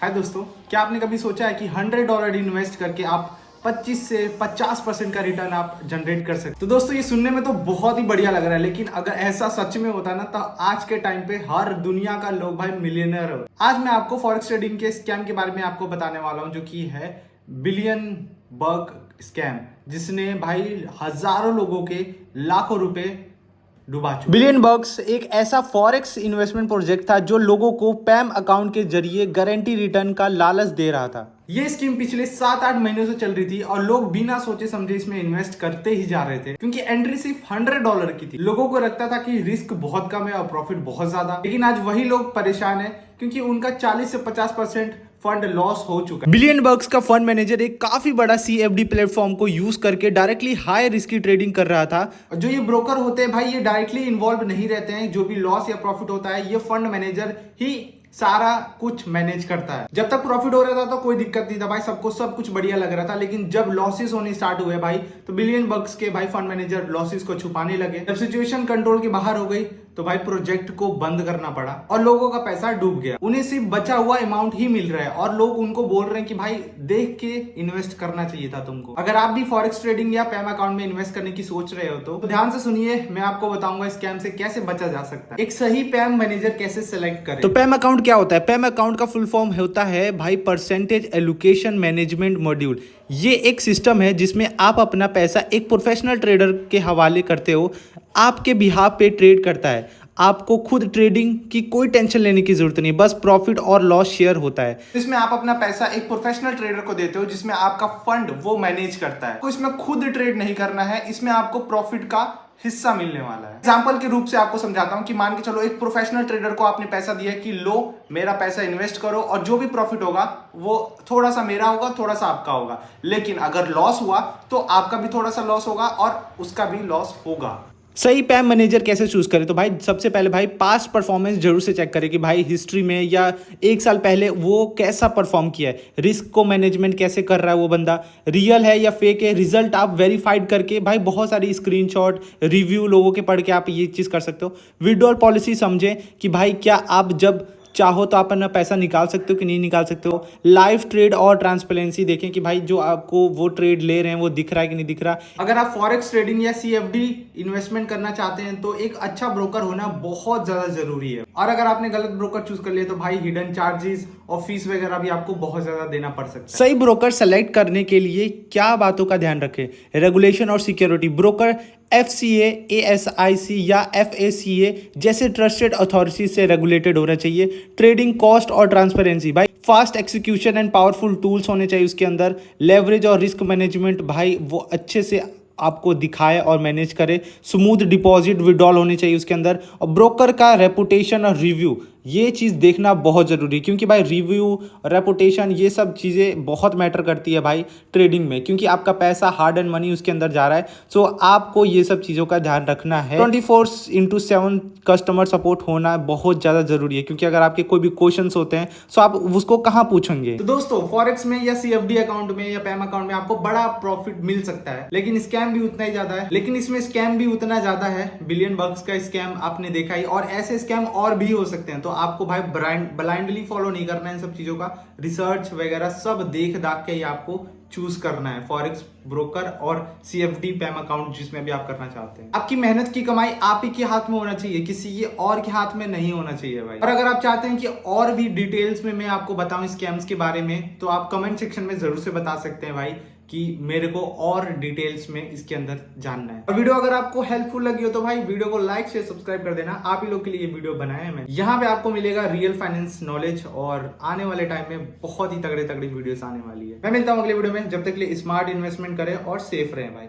हाय दोस्तों, क्या आपने कभी सोचा है कि $100 इन्वेस्ट करके आप 25 से 50% का रिटर्न आप जनरेट कर सकते? तो दोस्तों ये सुनने में तो बहुत ही बढ़िया लग रहा है, लेकिन अगर ऐसा सच में होता ना तो आज के टाइम पे हर दुनिया का लोग भाई मिलियनर हो। आज मैं आपको फॉरेक्स ट्रेडिंग के स्कैम के बारे में आपको बताने वाला हूं, जो कि है बिलियन बग स्कैम, जिसने भाई हजारों लोगों के लाखों रुपए डुबा चुका। बिलियन बग्स एक ऐसा फॉरेक्स इन्वेस्टमेंट प्रोजेक्ट था जो लोगों को पैम अकाउंट के जरिए गारंटी रिटर्न का लालच दे रहा था। ये स्कीम पिछले 7-8 महीनों से चल रही थी और लोग बिना सोचे समझे इसमें इन्वेस्ट करते ही जा रहे थे, क्योंकि एंट्री सिर्फ $100 की थी। लोगों को लगता था कि रिस्क बहुत कम है और प्रॉफिट बहुत ज्यादा, लेकिन आज वही लोग परेशान है क्योंकि उनका 40 से 50% फंड लॉस हो चुका है। बिलियन बग्स का फंड मैनेजर एक काफी बड़ा CFD प्लेटफॉर्म को यूज करके डायरेक्टली हाई रिस्क की ट्रेडिंग कर रहा था। जो ये ब्रोकर होते हैं भाई, ये डायरेक्टली इन्वॉल्व नहीं रहते हैं। जो भी लॉस या प्रॉफिट होता है ये फंड मैनेजर ही सारा कुछ मैनेज करता है। जब तक प्रॉफिट हो रहा था तो कोई दिक्कत नहीं था भाई, सबको सब कुछ बढ़िया लग रहा था। लेकिन जब लॉसेस होने स्टार्ट हुए भाई, तो बिलियन बग्स के भाई फंड मैनेजर लॉसेस को छुपाने लगे। जब सिचुएशन कंट्रोल के बाहर हो गई तो भाई प्रोजेक्ट को बंद करना पड़ा और लोगों का पैसा डूब गया। उन्हें सिर्फ बचा हुआ अमाउंट ही मिल रहा है और लोग उनको बोल रहे हैं कि भाई देख के इन्वेस्ट करना चाहिए था तुमको। अगर आप भी फॉरेक्स ट्रेडिंग या पैम अकाउंट में इन्वेस्ट करने की सोच रहे हो तो ध्यान से सुनिए, मैं आपको बताऊंगा स्कैम से कैसे बचा जा सकता है। एक सही पैम मैनेजर कैसे सेलेक्ट करें। तो पैम अकाउंट क्या होता है? पैम अकाउंट का फुल फॉर्म होता है भाई परसेंटेज एलोकेशन मैनेजमेंट मॉड्यूल। ये एक सिस्टम है जिसमें आप अपना पैसा एक प्रोफेशनल ट्रेडर के हवाले करते हो, आपके बिहाफ पे ट्रेड करता है। आपको खुद ट्रेडिंग की कोई टेंशन लेने की जरूरत नहीं, बस प्रॉफिट और लॉस शेयर होता है। इसमें आप अपना पैसा एक प्रोफेशनल ट्रेडर को देते हो, जिसमें आपका फंड वो मैनेज करता है। तो इसमें खुद ट्रेड नहीं करना है, इसमें आपको प्रॉफिट का हिस्सा मिलने वाला है। एग्जाम्पल के रूप से आपको समझाता हूं कि मान के चलो एक प्रोफेशनल ट्रेडर को आपने पैसा दिया कि लो मेरा पैसा इन्वेस्ट करो और जो भी प्रॉफिट होगा वो थोड़ा सा मेरा होगा, थोड़ा सा आपका होगा। लेकिन अगर लॉस हुआ तो आपका भी थोड़ा सा लॉस होगा और उसका भी लॉस होगा। सही पैम मैनेजर कैसे चूज करें? तो भाई सबसे पहले भाई पास्ट परफॉर्मेंस जरूर से चेक करें कि भाई हिस्ट्री में या 1 साल पहले वो कैसा परफॉर्म किया है, रिस्क को मैनेजमेंट कैसे कर रहा है वो बंदा, रियल है या फेक है। रिजल्ट आप वेरीफाइड करके भाई बहुत सारी स्क्रीनशॉट रिव्यू लोगों के पढ़ के आप ये चीज़ कर सकते हो। विड्रॉल पॉलिसी समझें कि भाई क्या आप जब चाहो तो आप अपना पैसा निकाल सकते हो कि नहीं निकाल सकते हो। लाइव ट्रेड और ट्रांसपेरेंसी देखें कि भाई जो आपको वो ट्रेड ले रहे हैं वो दिख रहा है कि नहीं दिख रहा। अगर आप फॉरेक्स ट्रेडिंग या CFD इन्वेस्टमेंट करना चाहते हैं तो एक अच्छा ब्रोकर होना बहुत ज्यादा जरूरी है। और अगर आपने गलत ब्रोकर चूज कर लिया तो भाई हिडन चार्जेस और फीस वगैरह भी आपको बहुत ज्यादा देना पड़ सकता है। सही ब्रोकर सेलेक्ट करने के लिए क्या बातों का ध्यान रखें? रेगुलेशन और सिक्योरिटी। ब्रोकर FCA, ASIC या FACA जैसे ट्रस्टेड अथॉरिटी से रेगुलेटेड होना चाहिए। ट्रेडिंग कॉस्ट और ट्रांसपेरेंसी, भाई fast execution and powerful tools होने चाहिए उसके अंदर। लेवरेज और रिस्क मैनेजमेंट भाई वो अच्छे से आपको दिखाए और मैनेज करे। स्मूथ डिपॉजिट विड्रॉल होने चाहिए उसके अंदर। और ब्रोकर का रेपुटेशन और रिव्यू, ये चीज़ देखना बहुत ज़रूरी है, क्योंकि भाई रिव्यू, रेपुटेशन ये सब चीज़ें बहुत मैटर करती है भाई ट्रेडिंग में, क्योंकि आपका पैसा हार्ड एंड मनी उसके अंदर जा रहा है। सो आपको ये सब चीज़ों का ध्यान रखना है। 24/7 कस्टमर सपोर्ट होना बहुत ज़्यादा ज़रूरी है, क्योंकि अगर आपके कोई भी क्वेश्चन होते हैं तो आप उसको कहाँ पूछेंगे। तो दोस्तों फॉरेक्स में या CFD अकाउंट में या पैम अकाउंट में आपको बड़ा प्रॉफिट मिल सकता है, लेकिन स्कैम भी उतना ही ज्यादा है। लेकिन इसमें स्कैम भी उतना ज्यादा है। बिलियन बग्स का स्कैम आपने देखा ही, और ऐसे स्कैम और भी हो सकते हैं। तो आपको भाई ब्लाइंडली फॉलो नहीं करना है इन सब चीजों का। रिसर्च वगैरह सब देख दाख के ही आपको चूज करना है फॉरेक्स ब्रोकर और CFD पैम अकाउंट जिसमें भी आप करना चाहते हैं। आपकी मेहनत की कमाई आप ही के हाथ में होना चाहिए, किसी के और के हाथ में नहीं होना चाहिए भाई। और अगर आप चाहते हैं कि और भी डिटेल्स में मैं आपको बताऊं स्कैम्स के बारे में, तो आप कमेंट सेक्शन में जरूर से बता सकते हैं भाई कि मेरे को और डिटेल्स में इसके अंदर जानना है। और वीडियो अगर आपको हेल्पफुल लगी हो तो भाई वीडियो को लाइक शेयर सब्सक्राइब कर देना। आप ही लोग के लिए ये वीडियो बनाया है मैं। यहाँ पे आपको मिलेगा रियल फाइनेंस नॉलेज और आने वाले टाइम में बहुत ही तगड़े तगड़ी वीडियोस आने वाली है। मैं मिलता हूँ अगले वीडियो में, जब तक के लिए स्मार्ट इन्वेस्टमेंट करें और सेफ रहें भाई।